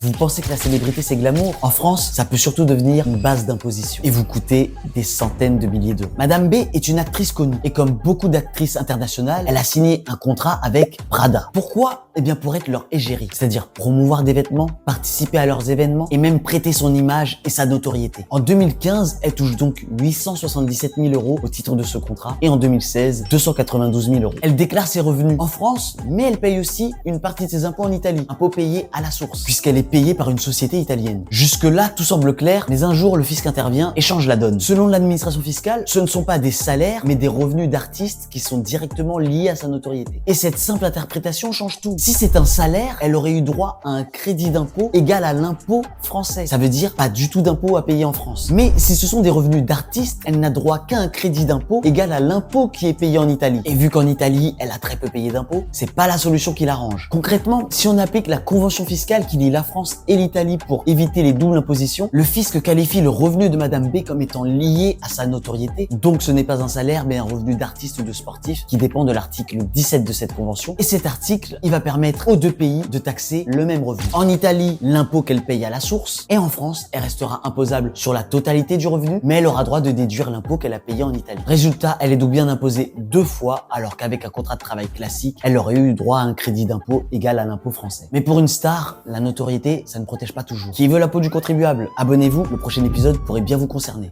Vous pensez que la célébrité c'est glamour? En France, ça peut surtout devenir une base d'imposition et vous coûter des centaines de milliers d'euros. Madame B est une actrice connue et comme beaucoup d'actrices internationales, elle a signé un contrat avec Prada. Pourquoi? Eh bien pour être leur égérie, c'est-à-dire promouvoir des vêtements, participer à leurs événements et même prêter son image et sa notoriété. En 2015, elle touche donc 877 000 euros au titre de ce contrat et en 2016, 292 000 euros. Elle déclare ses revenus en France, mais elle paye aussi une partie de ses impôts en Italie, impôts payés à la source, puisqu'elle est payée par une société italienne. Jusque-là, tout semble clair, mais un jour, le fisc intervient et change la donne. Selon l'administration fiscale, ce ne sont pas des salaires, mais des revenus d'artistes qui sont directement liés à sa notoriété. Et cette simple interprétation change tout. Si c'est un salaire, elle aurait eu droit à un crédit d'impôt égal à l'impôt français. Ça veut dire pas du tout d'impôt à payer en France. Mais si ce sont des revenus d'artistes, elle n'a droit qu'à un crédit d'impôt égal à l'impôt qui est payé en Italie. Et vu qu'en Italie, elle a très peu payé d'impôts, c'est pas la solution qui l'arrange. Concrètement, si on applique la convention fiscale qui lie la France et l'Italie pour éviter les doubles impositions, le fisc qualifie le revenu de Madame B comme étant lié à sa notoriété. Donc ce n'est pas un salaire mais un revenu d'artiste ou de sportif qui dépend de l'article 17 de cette convention. Et cet article, il va permettre aux deux pays de taxer le même revenu. En Italie, l'impôt qu'elle paye à la source et en France, elle restera imposable sur la totalité du revenu, mais elle aura droit de déduire l'impôt qu'elle a payé en Italie. Résultat, elle est donc bien imposée deux fois alors qu'avec un contrat de travail classique, elle aurait eu droit à un crédit d'impôt égal à l'impôt français. Mais pour une star, la notoriété, ça ne protège pas toujours. Qui veut la peau du contribuable? Abonnez-vous, le prochain épisode pourrait bien vous concerner.